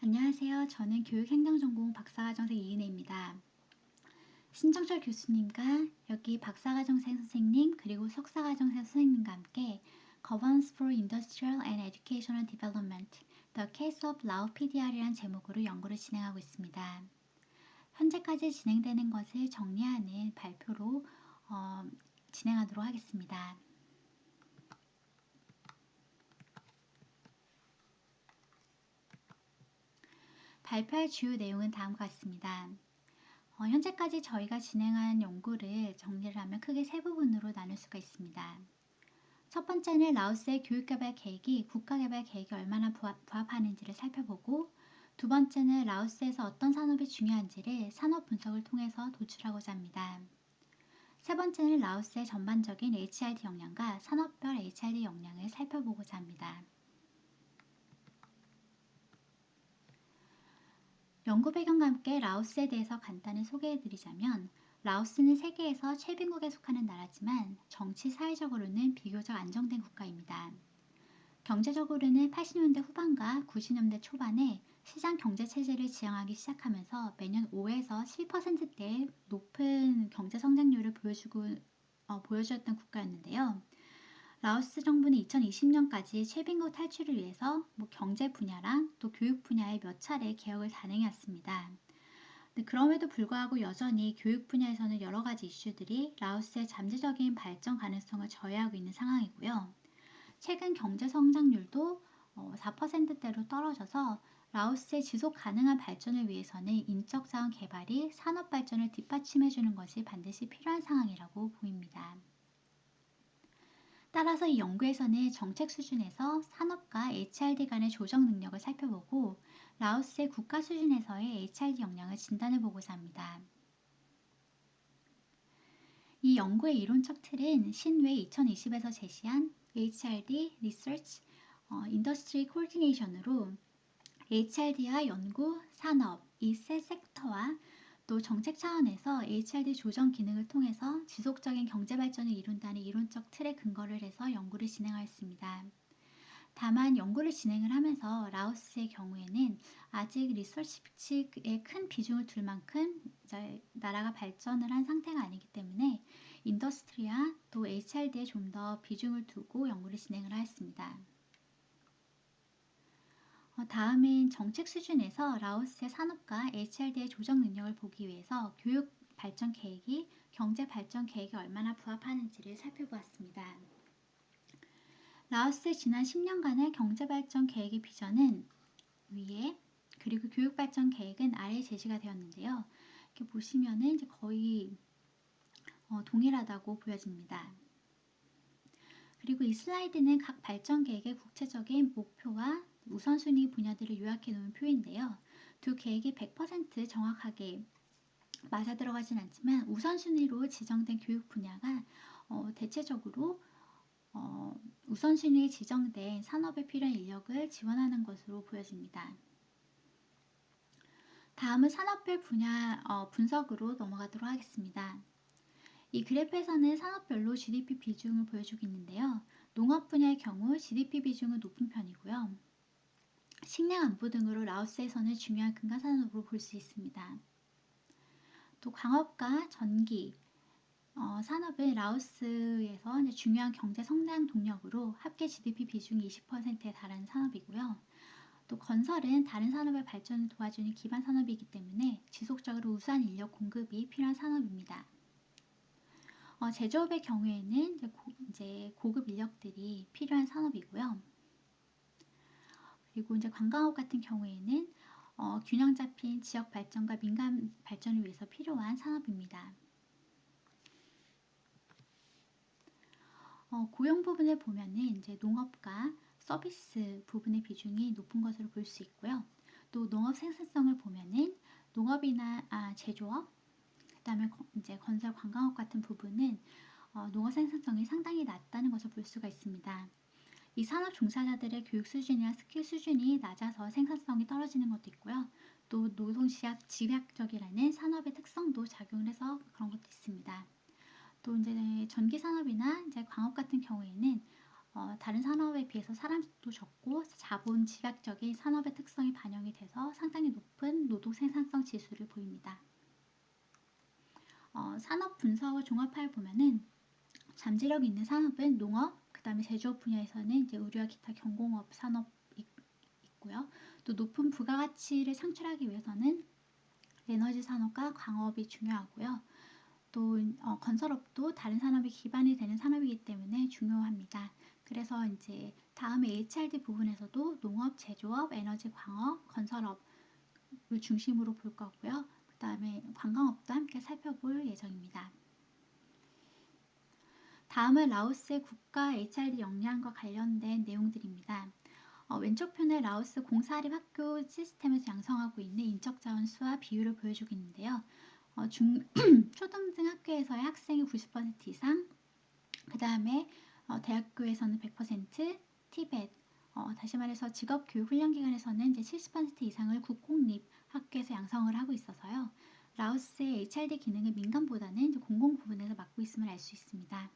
안녕하세요. 저는 교육행정전공 박사과정생 이은혜입니다. 신정철 교수님과 여기 박사과정생 선생님 그리고 석사과정생 선생님과 함께 Governance for Industrial and Educational Development, The Case of Lao PDR이라는 제목으로 연구를 진행하고 있습니다. 현재까지 진행되는 것을 정리하는 발표로 진행하도록 하겠습니다. 발표할 주요 내용은 다음과 같습니다. 현재까지 저희가 진행한 연구를 정리를 하면 크게 세 부분으로 나눌 수가 있습니다. 첫 번째는 라오스의 교육개발 계획이 국가개발 계획에 얼마나 부합하는지를 살펴보고, 두 번째는 라오스에서 어떤 산업이 중요한지를 산업 분석을 통해서 도출하고자 합니다. 세 번째는 라오스의 전반적인 HRD 역량과 산업별 HRD 역량을 살펴보고자 합니다. 연구 배경과 함께 라오스에 대해서 간단히 소개해드리자면, 라오스는 세계에서 최빈국에 속하는 나라지만 정치 사회적으로는 비교적 안정된 국가입니다. 경제적으로는 80년대 후반과 90년대 초반에 시장 경제 체제를 지향하기 시작하면서 매년 5에서 7%대의 높은 경제 성장률을 보여주었던 국가였는데요. 라오스 정부는 2020년까지 최빈국 탈출을 위해서 경제 분야랑 또 교육 분야에 몇 차례 개혁을 단행했습니다. 그럼에도 불구하고 여전히 교육 분야에서는 여러 가지 이슈들이 라오스의 잠재적인 발전 가능성을 저해하고 있는 상황이고요. 최근 경제 성장률도 4%대로 떨어져서 라오스의 지속 가능한 발전을 위해서는 인적 자원 개발이 산업 발전을 뒷받침해주는 것이 반드시 필요한 상황이라고 보입니다. 따라서 이 연구에서는 정책 수준에서 산업과 HRD 간의 조정 능력을 살펴보고 라오스의 국가 수준에서의 HRD 역량을 진단해보고자 합니다. 이 연구의 이론적 틀은 신웨이 2020에서 제시한 HRD Research Industry Coordination으로 HRD와 연구, 산업, 이 세 섹터와 또 정책 차원에서 HRD 조정 기능을 통해서 지속적인 경제 발전을 이룬다는 이론적 틀에 근거를 해서 연구를 진행하였습니다. 다만 연구를 진행을 하면서 라오스의 경우에는 아직 리서치에 큰 비중을 둘 만큼 나라가 발전을 한 상태가 아니기 때문에 인더스트리와 또 HRD에 좀 더 비중을 두고 연구를 진행을 하였습니다. 다음은 정책 수준에서 라오스의 산업과 HRD의 조정 능력을 보기 위해서 교육 발전 계획이 경제 발전 계획에 얼마나 부합하는지를 살펴보았습니다. 라오스의 지난 10년간의 경제 발전 계획의 비전은 위에, 그리고 교육 발전 계획은 아래에 제시가 되었는데요. 이렇게 보시면은 이제 거의 동일하다고 보여집니다. 그리고 이 슬라이드는 각 발전 계획의 구체적인 목표와 우선순위 분야들을 요약해 놓은 표인데요. 두 계획이 100% 정확하게 맞아 들어가진 않지만 우선순위로 지정된 교육 분야가 대체적으로 우선순위에 지정된 산업에 필요한 인력을 지원하는 것으로 보여집니다. 다음은 산업별 분야 분석으로 넘어가도록 하겠습니다. 이 그래프에서는 산업별로 GDP 비중을 보여주고 있는데요. 농업 분야의 경우 GDP 비중은 높은 편이고요. 식량 안보 등으로 라오스에서는 중요한 근간산업으로 볼 수 있습니다. 또 광업과 전기 산업은 라오스에서 중요한 경제 성장 동력으로 합계 GDP 비중이 20%에 달하는 산업이고요. 또 건설은 다른 산업의 발전을 도와주는 기반 산업이기 때문에 지속적으로 우수한 인력 공급이 필요한 산업입니다. 제조업의 경우에는 이제 고급 인력들이 필요한 산업이고요. 그리고 이제 관광업 같은 경우에는 균형 잡힌 지역 발전과 민간 발전을 위해서 필요한 산업입니다. 고용 부분을 보면은 이제 농업과 서비스 부분의 비중이 높은 것으로 볼 수 있고요. 또 농업 생산성을 보면은 농업이나 제조업, 그다음에 이제 건설 관광업 같은 부분은 농업 생산성이 상당히 낮다는 것을 볼 수가 있습니다. 이 산업 종사자들의 교육 수준이나 스킬 수준이 낮아서 생산성이 떨어지는 것도 있고요. 또 노동 집약적이라는 산업의 특성도 작용을 해서 그런 것도 있습니다. 또 이제 전기 산업이나 이제 광업 같은 경우에는 다른 산업에 비해서 사람 수도 적고 자본 집약적인 산업의 특성이 반영이 돼서 상당히 높은 노동 생산성 지수를 보입니다. 산업 분석을 종합하여 보면은 잠재력 있는 산업은 농업, 그 다음에 제조업 분야에서는 이제 의료와 기타 경공업 산업이 있고요. 또 높은 부가가치를 창출하기 위해서는 에너지 산업과 광업이 중요하고요. 또 건설업도 다른 산업이 기반이 되는 산업이기 때문에 중요합니다. 그래서 이제 다음에 HRD 부분에서도 농업, 제조업, 에너지, 광업, 건설업을 중심으로 볼 거고요. 그 다음에 관광업도 함께 살펴볼 예정입니다. 다음은 라오스의 국가 HRD 역량과 관련된 내용들입니다. 왼쪽 편에 라오스 공사립 학교 시스템에서 양성하고 있는 인적자원 수와 비율을 보여주고 있는데요. 초등등 학교에서의 학생이 90% 이상, 그 다음에 대학교에서는 100%, 티벳, 다시 말해서 직업교육훈련기관에서는 이제 70% 이상을 국공립 학교에서 양성을 하고 있어서요. 라오스의 HRD 기능은 민간보다는 이제 공공 부분에서 맡고 있음을 알 수 있습니다.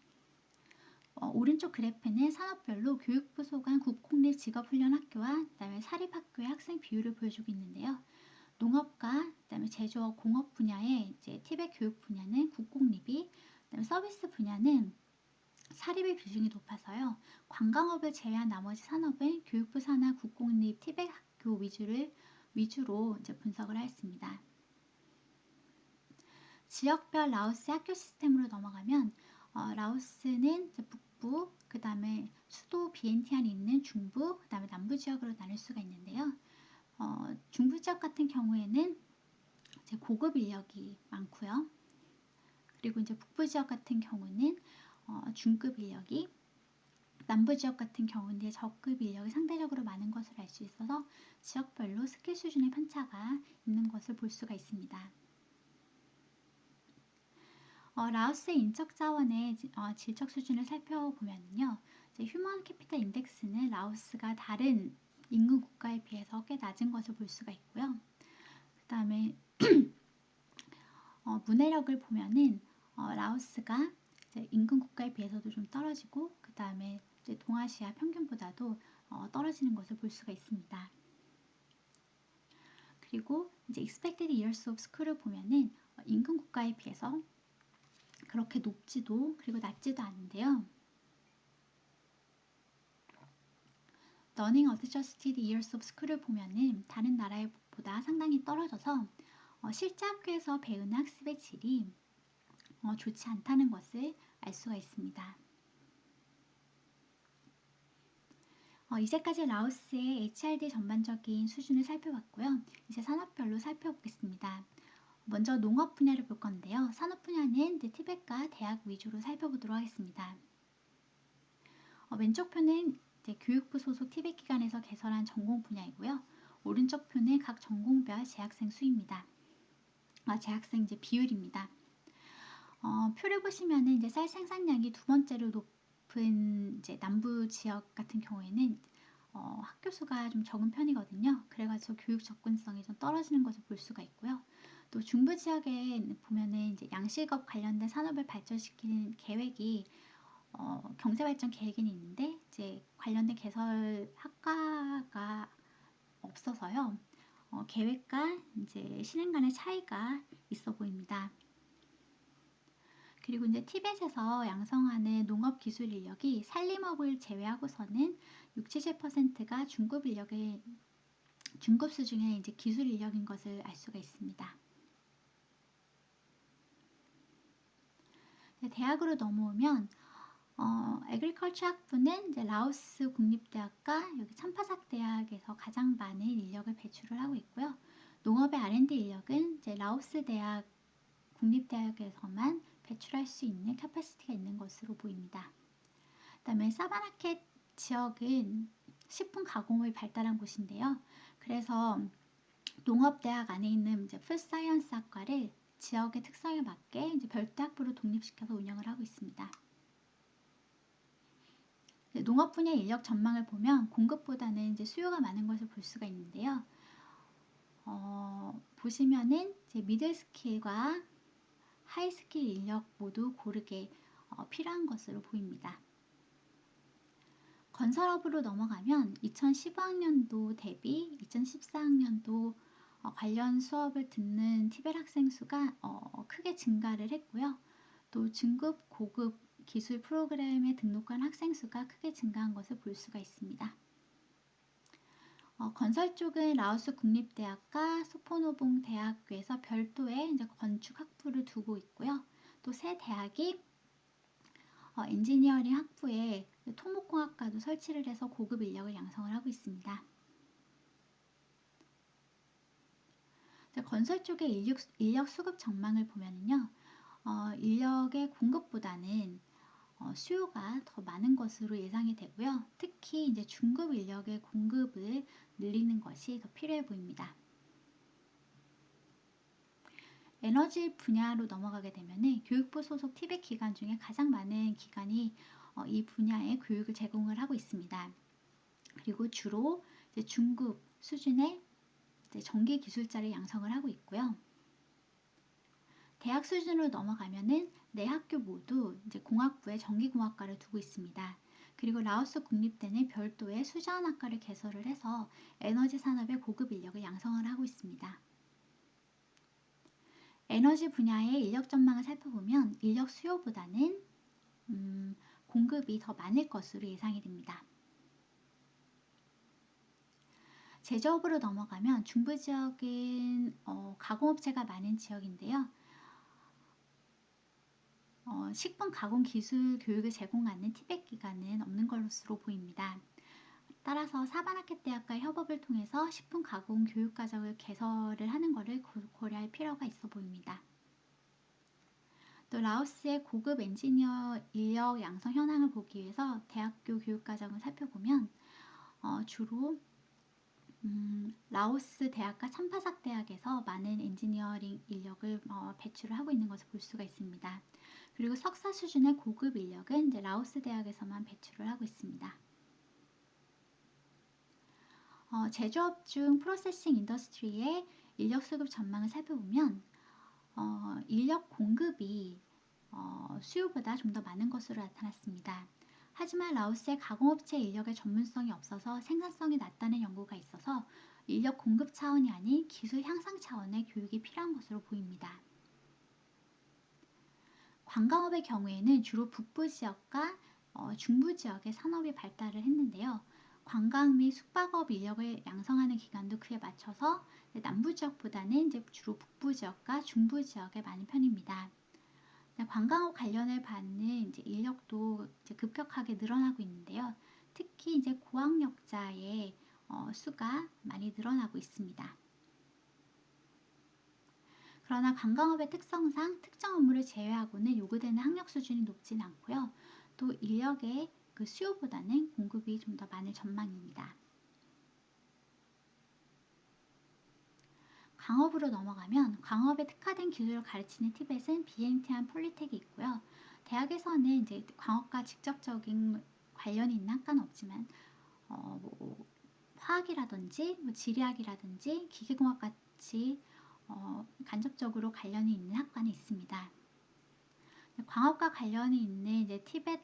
오른쪽 그래프는 산업별로 교육부 소관 국공립 직업훈련학교와 그다음에 사립학교의 학생 비율을 보여주고 있는데요. 농업과 그다음에 제조업, 공업 분야의 이제 티벳 교육 분야는 국공립이, 그다음에 서비스 분야는 사립의 비중이 높아서요. 관광업을 제외한 나머지 산업은 교육부 산하 국공립 티벳 학교 위주로 이제 분석을 하였습니다. 지역별 라오스 학교 시스템으로 넘어가면 라오스는 이제 북부, 그 다음에 수도 비엔티안이 있는 중부, 그 다음에 남부 지역으로 나눌 수가 있는데요. 중부 지역 같은 경우에는 이제 고급 인력이 많고요. 그리고 이제 북부 지역 같은 경우는 중급 인력이, 남부 지역 같은 경우는 저급 인력이 상대적으로 많은 것을 알 수 있어서 지역별로 스킬 수준의 편차가 있는 것을 볼 수가 있습니다. 라오스의 인적 자원의 질적 수준을 살펴보면요. 휴먼 캐피탈 인덱스는 라오스가 다른 인근 국가에 비해서 꽤 낮은 것을 볼 수가 있고요. 그 다음에 문해력을 보면은 라오스가 인근 국가에 비해서도 좀 떨어지고, 그 다음에 동아시아 평균보다도 떨어지는 것을 볼 수가 있습니다. 그리고 이제 expected years of school을 보면은 인근 국가에 비해서 그렇게 높지도 그리고 낮지도 않은데요. Learning Adjusted Years of School을 보면은 다른 나라보다 상당히 떨어져서 실제 학교에서 배우는 학습의 질이 좋지 않다는 것을 알 수가 있습니다. 이제까지 라오스의 HRD 전반적인 수준을 살펴봤고요. 이제 산업별로 살펴보겠습니다. 먼저 농업 분야를 볼 건데요. 산업 분야는 티벳과 대학 위주로 살펴보도록 하겠습니다. 왼쪽 표는 교육부 소속 티벳 기관에서 개설한 전공 분야이고요. 오른쪽 표는 각 전공별 재학생 수입니다. 재학생 이제 비율입니다. 표를 보시면은 이제 쌀 생산량이 두 번째로 높은 이제 남부 지역 같은 경우에는 학교 수가 좀 적은 편이거든요. 그래가지고 교육 접근성이 좀 떨어지는 것을 볼 수가 있고요. 또 중부 지역에 보면은 이제 양식업 관련된 산업을 발전시키는 계획이 경제발전 계획은 있는데 이제 관련된 개설 학과가 없어서요. 계획과 이제 실행 간의 차이가 있어 보입니다. 그리고 이제 티벳에서 양성하는 농업 기술 인력이 산림업을 제외하고서는 60~70%가 중급 수준의 이제 기술 인력인 것을 알 수가 있습니다. 대학으로 넘어오면 에그리컬처 학부는 이제 라오스 국립대학과 여기 참파삭 대학에서 가장 많은 인력을 배출을 하고 있고요. 농업의 R&D 인력은 이제 라오스 대학 국립대학에서만 배출할 수 있는 캐파시티가 있는 것으로 보입니다. 그 다음에 사바나켓 지역은 식품 가공을 발달한 곳인데요. 그래서 농업대학 안에 있는 이제 풀사이언스 학과를 지역의 특성에 맞게 이제 별도 학부로 독립시켜서 운영을 하고 있습니다. 농업 분야 인력 전망을 보면 공급보다는 이제 수요가 많은 것을 볼 수가 있는데요. 보시면은 이제 미들 스킬과 하이 스킬 인력 모두 고르게 필요한 것으로 보입니다. 건설업으로 넘어가면 2015학년도 대비 2014학년도 관련 수업을 듣는 티벳 학생 수가 크게 증가를 했고요. 또 중급, 고급 기술 프로그램에 등록한 학생 수가 크게 증가한 것을 볼 수가 있습니다. 건설 쪽은 라오스 국립대학과 소포노봉 대학교에서 별도의 이제 건축 학부를 두고 있고요. 또 새 대학이 엔지니어링 학부에 토목공학과도 설치를 해서 고급 인력을 양성을 하고 있습니다. 건설 쪽의 인력 수급 전망을 보면요. 인력의 공급보다는 수요가 더 많은 것으로 예상이 되고요. 특히 이제 중급 인력의 공급을 늘리는 것이 더 필요해 보입니다. 에너지 분야로 넘어가게 되면 교육부 소속 티벳 기관 중에 가장 많은 기관이 이 분야의 교육을 제공을 하고 있습니다. 그리고 주로 이제 중급 수준의 이제 전기 기술자를 양성을 하고 있고요. 대학 수준으로 넘어가면은 네 학교 모두 이제 공학부에 전기공학과를 두고 있습니다. 그리고 라오스 국립대는 별도의 수자원학과를 개설을 해서 에너지 산업의 고급 인력을 양성을 하고 있습니다. 에너지 분야의 인력 전망을 살펴보면 인력 수요보다는 공급이 더 많을 것으로 예상이 됩니다. 제조업으로 넘어가면 중부 지역은 가공업체가 많은 지역인데요. 식품 가공 기술 교육을 제공하는 티벳 기관은 없는 것으로 보입니다. 따라서 사관학교 대학과 협업을 통해서 식품 가공 교육 과정을 개설을 하는 것을 고려할 필요가 있어 보입니다. 또 라오스의 고급 엔지니어 인력 양성 현황을 보기 위해서 대학교 교육 과정을 살펴보면 주로 라오스 대학과 참파삭 대학에서 많은 엔지니어링 인력을 배출을 하고 있는 것을 볼 수가 있습니다. 그리고 석사 수준의 고급 인력은 이제 라오스 대학에서만 배출을 하고 있습니다. 제조업 중 프로세싱 인더스트리의 인력 수급 전망을 살펴보면 인력 공급이 수요보다 좀 더 많은 것으로 나타났습니다. 하지만 라오스의 가공업체 인력의 전문성이 없어서 생산성이 낮다는 연구가 있어서 인력 공급 차원이 아닌 기술 향상 차원의 교육이 필요한 것으로 보입니다. 관광업의 경우에는 주로 북부 지역과 중부 지역의 산업이 발달을 했는데요. 관광 및 숙박업 인력을 양성하는 기간도 그에 맞춰서 남부 지역보다는 이제 주로 북부 지역과 중부 지역에 많은 편입니다. 관광업 관련을 받는 이제 인력도 이제 급격하게 늘어나고 있는데요. 특히 이제 고학력자의 수가 많이 늘어나고 있습니다. 그러나 관광업의 특성상 특정 업무를 제외하고는 요구되는 학력 수준이 높진 않고요. 또 인력의 그 수요보다는 공급이 좀 더 많을 전망입니다. 광업으로 넘어가면 광업에 특화된 기술을 가르치는 티벳은 비엔티안 폴리텍이 있고요. 대학에서는 이제 광업과 직접적인 관련이 있는 학과는 없지만 뭐 화학이라든지 뭐 지리학이라든지 기계공학 같이 간접적으로 관련이 있는 학과는 있습니다. 광업과 관련이 있는 이제 티벳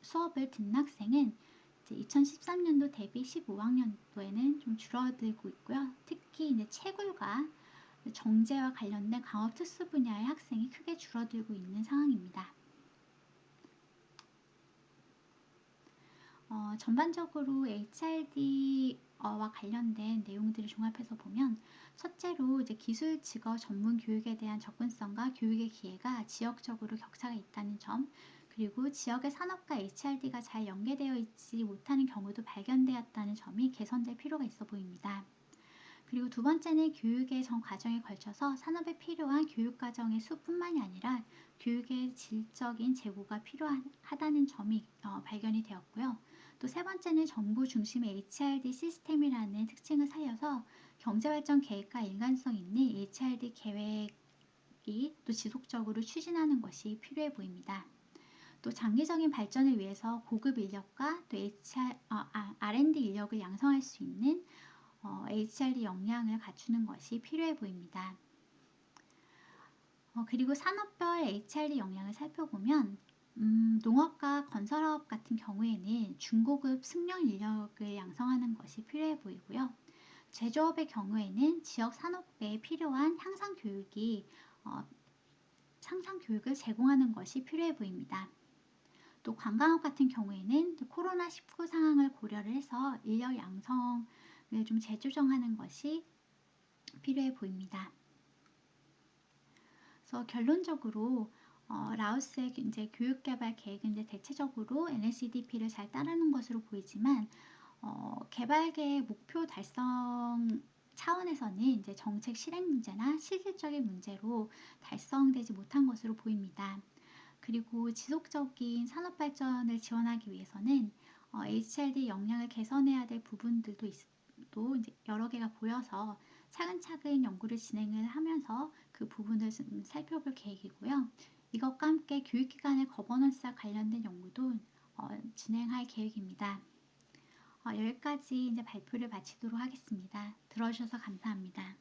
수업을 듣는 학생은 이제 2013년도 대비 15학년도에는 좀 줄어들고 있고요. 특히 이제 채굴과 정제와 관련된 광업 특수 분야의 학생이 크게 줄어들고 있는 상황입니다. 전반적으로 HRD와 관련된 내용들을 종합해서 보면 첫째로 이제 기술 직업 전문 교육에 대한 접근성과 교육의 기회가 지역적으로 격차가 있다는 점, 그리고 지역의 산업과 HRD가 잘 연계되어 있지 못하는 경우도 발견되었다는 점이 개선될 필요가 있어 보입니다. 그리고 두 번째는 교육의 전 과정에 걸쳐서 산업에 필요한 교육 과정의 수뿐만이 아니라 교육의 질적인 제고가 필요하다는 점이 발견이 되었고요. 또 세 번째는 정부 중심의 HRD 시스템이라는 특징을 살려서 경제발전 계획과 일관성 있는 HRD 계획이 또 지속적으로 추진하는 것이 필요해 보입니다. 또 장기적인 발전을 위해서 고급 인력과 또 R&D 인력을 양성할 수 있는 HRD 역량을 갖추는 것이 필요해 보입니다. 그리고 산업별 HRD 역량을 살펴보면 농업과 건설업 같은 경우에는 중고급 숙련 인력을 양성하는 것이 필요해 보이고요. 제조업의 경우에는 지역 산업에 필요한 어, 향상 교육을 제공하는 것이 필요해 보입니다. 또 관광업 같은 경우에는 코로나19 상황을 고려를 해서 인력 양성을 좀 재조정하는 것이 필요해 보입니다. 그래서 결론적으로 라오스의 이제 교육개발 계획은 이제 대체적으로 NLCDP를 잘 따르는 것으로 보이지만 개발 계획 목표 달성 차원에서는 이제 정책 실행 문제나 실질적인 문제로 달성되지 못한 것으로 보입니다. 그리고 지속적인 산업 발전을 지원하기 위해서는 HRD 역량을 개선해야 될 부분들도 또 이제 여러 개가 보여서 차근차근 연구를 진행을 하면서 그 부분을 좀 살펴볼 계획이고요. 이것과 함께 교육기관의 거버넌스와 관련된 연구도 진행할 계획입니다. 여기까지 이제 발표를 마치도록 하겠습니다. 들어주셔서 감사합니다.